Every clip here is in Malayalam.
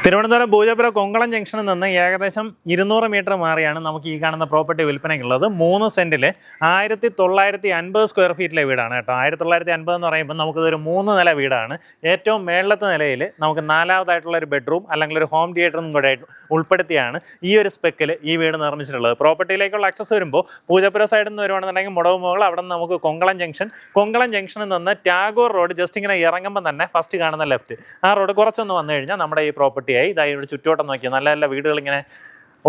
തിരുവനന്തപുരം പൂജപ്പുര കൊങ്കളം ജംഗ്ഷനിൽ നിന്ന് ഏകദേശം 200 മീറ്റർ മാറിയാണ് നമുക്ക് ഈ കാണുന്ന പ്രോപ്പർട്ടി വിൽപ്പനയ്ക്കുള്ളത്. 3 സെന്റിൽ 1950 സ്ക്വയർ ഫീറ്റിലെ വീടാണ് കേട്ടോ. 1950 എന്ന് പറയുമ്പോൾ നമുക്കിതൊരു 3 നില വീടാണ്. ഏറ്റവും മേളത്തെ നിലയിൽ നമുക്ക് 4ാമതായിട്ടുള്ള ഒരു ബെഡ്റൂം അല്ലെങ്കിൽ ഒരു ഹോം തിയേറ്ററും കൂടെ ഉൾപ്പെടുത്തിയാണ് ഈ ഒരു സ്പെക്കിൽ ഈ വീട് നിർമ്മിച്ചിട്ടുള്ളത്. പ്രോപ്പർട്ടിയിലേക്കുള്ള ആക്സസ് വരുമ്പോൾ പൂജപ്പുര സൈഡിൽ നിന്ന് വരുവാണെന്നുണ്ടെങ്കിൽ മുടവ് മുകൾ, അവിടെ നിന്ന് നമുക്ക് കൊങ്കളം ജംഗ്ഷനിൽ നിന്ന് ടാഗോർ റോഡ് ജസ്റ്റ് ഇങ്ങനെ ഇറങ്ങുമ്പോൾ തന്നെ ഫസ്റ്റ് കാണുന്ന ലെഫ്റ്റ് ആ റോഡ് കുറച്ചൊന്ന് വന്നു കഴിഞ്ഞാൽ നമ്മുടെ ഈ പ്രോപ്പർട്ടി ഇതായി ഇവിടെ ചുറ്റോട്ടം നോക്കിയാൽ നല്ല നല്ല വീടുകൾ ഇങ്ങനെ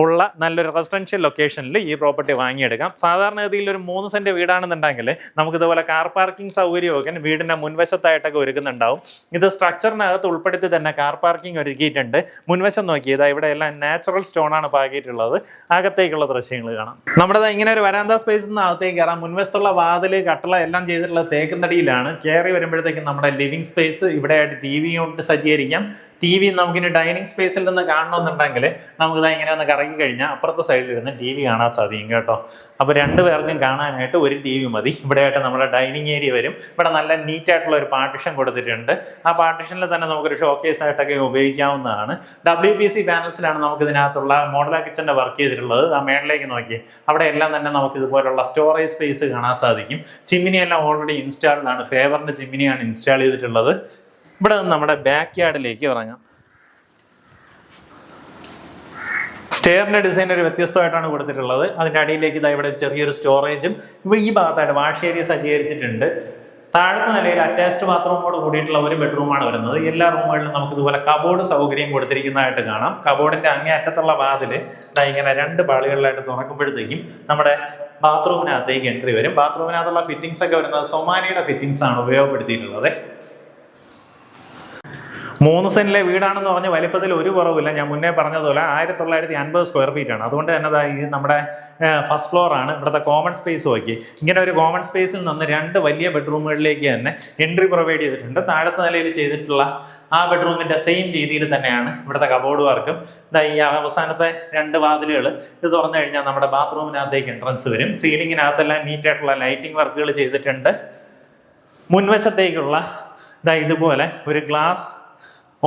ഉള്ള നല്ലൊരു റെസിഡൻഷ്യൽ ലൊക്കേഷനിൽ ഈ പ്രോപ്പർട്ടി വാങ്ങിയെടുക്കാം. സാധാരണഗതിയിൽ ഒരു 3 സെന്റ് വീടാണെന്നുണ്ടെങ്കിൽ നമുക്കിതുപോലെ കാർ പാർക്കിംഗ് സൗകര്യമൊക്കെ വീടിൻ്റെ മുൻവശത്തായിട്ടൊക്കെ ഒരുക്കുന്നുണ്ടാവും. ഇത് സ്ട്രക്ചറിനകത്ത് ഉൾപ്പെടുത്തി തന്നെ കാർ പാർക്കിംഗ് ഒരുക്കിയിട്ടുണ്ട്. മുൻവശം നോക്കി ഇതാ ഇവിടെ എല്ലാം നാച്ചുറൽ സ്റ്റോണാണ് പാകിയിട്ടുള്ളത്. അകത്തേക്കുള്ള ദൃശ്യങ്ങൾ കാണാം. നമ്മുടെ ഇങ്ങനെ ഒരു വരാന്ത സ്പേസിൽ നിന്ന് അകത്തേക്ക് കയറാം. മുൻവശത്തുള്ള വാതില് കട്ടള എല്ലാം ചെയ്തിട്ടുള്ളത് തേക്കുന്നടിയിലാണ്. കയറി വരുമ്പോഴത്തേക്കും നമ്മുടെ ലിവിംഗ് സ്പേസ്, ഇവിടെയായിട്ട് TV കൊണ്ട് സജ്ജീകരിക്കാം. TV നമുക്കിനി ഡൈനിങ് സ്പേസിൽ നിന്ന് കാണണമെന്നുണ്ടെങ്കിൽ നമുക്കിതാ ഇങ്ങനെ ഒന്ന് കഴിഞ്ഞാൽ അപ്പുറത്തെ സൈഡിൽ ഇരുന്ന് TV കാണാൻ സാധിക്കും കേട്ടോ. അപ്പോൾ 2 പേർക്കും കാണാനായിട്ട് ഒരു TV മതി. ഇവിടെയായിട്ട് നമ്മുടെ ഡൈനിങ് ഏരിയ വരും. ഇവിടെ നല്ല നീറ്റായിട്ടുള്ള ഒരു പാർട്ടിഷൻ കൊടുത്തിട്ടുണ്ട്. ആ പാർട്ടിഷനിൽ തന്നെ നമുക്കൊരു ഷോക്കേസ് ആയിട്ടൊക്കെ ഉപയോഗിക്കാവുന്നതാണ്. WPC പാനൽസിലാണ് നമുക്ക് ഇതിനകത്തുള്ള മോഡുലാർ കിച്ചൻ്റെ വർക്ക് ചെയ്തിട്ടുള്ളത്. ആ മേളിലേക്ക് നോക്കി അവിടെ എല്ലാം തന്നെ നമുക്ക് ഇതുപോലുള്ള സ്റ്റോറേജ് സ്പേസ് കാണാൻ സാധിക്കും. ചിമ്മിനി എല്ലാം ഓൾറെഡി ഇൻസ്റ്റാൾഡ് ആണ്. ഫേവറിൻ്റെ ചിമ്മിനിയാണ് ഇൻസ്റ്റാൾ ചെയ്തിട്ടുള്ളത്. ഇവിടെ നിന്ന് നമ്മുടെ ബാക്ക് യാർഡിലേക്ക് ഇറങ്ങാം. സ്റ്റെയറിന്റെ ഡിസൈൻ ഒരു വ്യത്യസ്തമായിട്ടാണ് കൊടുത്തിട്ടുള്ളത്. അതിൻ്റെ അടിയിലേക്ക് ഇതാ ഇവിടെ ചെറിയൊരു സ്റ്റോറേജും ഇപ്പോൾ ഈ ഭാഗത്തായിട്ട് വാഷ് ഏരിയ സജ്ജീകരിച്ചിട്ടുണ്ട്. താഴത്തെ നിലയിൽ അറ്റാച്ച്ഡ് ബാത്റൂമോട് കൂടിയിട്ടുള്ള ഒരു ബെഡ്റൂമാണ് വരുന്നത്. എല്ലാ റൂമുകളിലും നമുക്ക് ഇതുപോലെ കബോർഡ് സൗകര്യം കൊടുത്തിരിക്കുന്നതായിട്ട് കാണാം. കബോർഡിന്റെ അങ്ങേ അറ്റത്തുള്ള വാതില് ഇങ്ങനെ 2 പാളികളിലായിട്ട് തുറക്കുമ്പോഴത്തേക്കും നമ്മുടെ ബാത്റൂമിനകത്തേക്ക് എൻട്രി വരും. ബാത്റൂമിനകത്തുള്ള ഫിറ്റിംഗ്സ് ഒക്കെ വരുന്നത് സൊമാനിയുടെ ഫിറ്റിംഗ്സ് ആണ് ഉപയോഗപ്പെടുത്തിയിട്ടുള്ളത്. 3 സെന്റിലെ വീടാണെന്ന് പറഞ്ഞ വലിപ്പത്തിൽ ഒരു കുറവില്ല. ഞാൻ മുന്നേ പറഞ്ഞതുപോലെ 1950 സ്ക്വയർ ഫീറ്റ് ആണ്. അതുകൊണ്ട് തന്നെ ഇത് നമ്മുടെ ഫസ്റ്റ് ഫ്ലോർ ആണ്. ഇവിടുത്തെ കോമൺ സ്പേസ് നോക്കി. ഇങ്ങനെ ഒരു കോമൺ സ്പേസിൽ നിന്ന് 2 വലിയ ബെഡ്റൂമുകളിലേക്ക് തന്നെ എൻട്രി പ്രൊവൈഡ് ചെയ്തിട്ടുണ്ട്. താഴത്തെ നിലയിൽ ചെയ്തിട്ടുള്ള ആ ബെഡ്റൂമിന്റെ സെയിം രീതിയിൽ തന്നെയാണ് ഇവിടുത്തെ കബോർഡ് വർക്കും. ഈ അവസാനത്തെ 2 വാതിലുകൾ ഇത് തുറന്നു കഴിഞ്ഞാൽ നമ്മുടെ ബാത്റൂമിനകത്തേക്ക് എൻട്രൻസ് വരും. സീലിങ്ങിനകത്തെല്ലാം നീറ്റായിട്ടുള്ള ലൈറ്റിംഗ് വർക്കുകൾ ചെയ്തിട്ടുണ്ട്. മുൻവശത്തേക്കുള്ള ഇതുപോലെ ഒരു ഗ്ലാസ്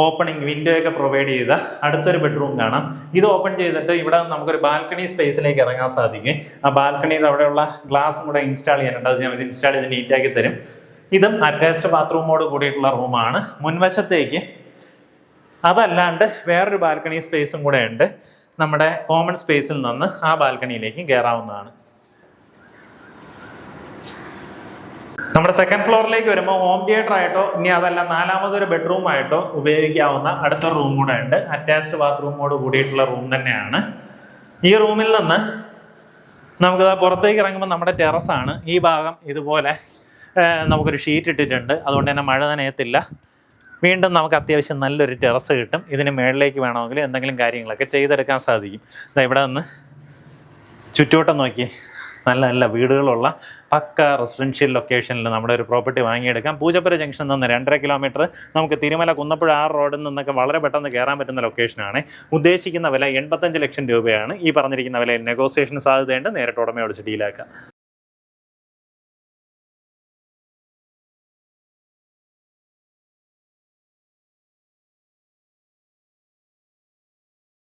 ഓപ്പണിംഗ് വിൻഡോ ഒക്കെ പ്രൊവൈഡ് ചെയ്ത അടുത്തൊരു ബെഡ്റൂം കാണാം. ഇത് ഓപ്പൺ ചെയ്തിട്ട് ഇവിടെ നമുക്കൊരു ബാൽക്കണി സ്പേസിലേക്ക് ഇറങ്ങാൻ സാധിക്കും. ആ ബാൽക്കണിയിൽ അവിടെയുള്ള ഗ്ലാസും കൂടെ ഇൻസ്റ്റാൾ ചെയ്യാനുണ്ട്. അത് ഞാൻ ഇൻസ്റ്റാൾ ചെയ്ത് നീറ്റാക്കി തരും. ഇതും അറ്റാച്ച്ഡ് ബാത്റൂമോട് കൂടിയിട്ടുള്ള റൂമാണ്. മുൻവശത്തേക്ക് അതല്ലാണ്ട് വേറൊരു ബാൽക്കണി സ്പേസും കൂടെ ഉണ്ട്. നമ്മുടെ കോമൺ സ്പേസിൽ നിന്ന് ആ ബാൽക്കണിയിലേക്കും കയറാവുന്നതാണ്. നമ്മുടെ സെക്കൻഡ് ഫ്ലോറിലേക്ക് വരുമ്പോൾ ഹോം തിയേറ്റർ ആയിട്ടോ ഇനി അതല്ല 4ാമതൊരു ബെഡ്റൂം ആയിട്ടോ ഉപയോഗിക്കാവുന്ന അടുത്തൊരു റൂം കൂടെ ഉണ്ട്. അറ്റാച്ച്ഡ് ബാത്റൂമോട് കൂടിയിട്ടുള്ള റൂം തന്നെയാണ്. ഈ റൂമിൽ നിന്ന് നമുക്കിത് പുറത്തേക്ക് ഇറങ്ങുമ്പോൾ നമ്മുടെ ടെറസാണ്. ഈ ഭാഗം ഇതുപോലെ നമുക്കൊരു ഷീറ്റ് ഇട്ടിട്ടുണ്ട്. അതുകൊണ്ട് തന്നെ മഴ നനയത്തില്ല. വീണ്ടും നമുക്ക് അത്യാവശ്യം നല്ലൊരു ടെറസ് കിട്ടും. ഇതിന് മുകളിലേക്ക് വേണമെങ്കിൽ എന്തെങ്കിലും കാര്യങ്ങളൊക്കെ ചെയ്തെടുക്കാൻ സാധിക്കും. ഇവിടെ നിന്ന് ചുറ്റുവട്ടം നോക്കി നല്ല നല്ല വീടുകളുള്ള പക്ക റെസിഡൻഷ്യൽ ലൊക്കേഷനിൽ നമ്മുടെ ഒരു പ്രോപ്പർട്ടി വാങ്ങിയെടുക്കാം. പൂജപ്പുര ജംഗ്ഷനിൽ നിന്ന് 2.5 കിലോമീറ്റർ നമുക്ക് തിരുമല കുന്നപ്പുഴ 6 റോഡിൽ നിന്നൊക്കെ വളരെ പെട്ടെന്ന് കയറാൻ പറ്റുന്ന ലൊക്കേഷനാണ്. ഉദ്ദേശിക്കുന്ന വില 85 ലക്ഷം രൂപയാണ്. ഈ പറഞ്ഞിരിക്കുന്ന വിലയിൽ നെഗോസിയേഷൻ സാധ്യതയുണ്ട്. നേരിട്ട് ഉടമയോട് ഡീലാക്കാം.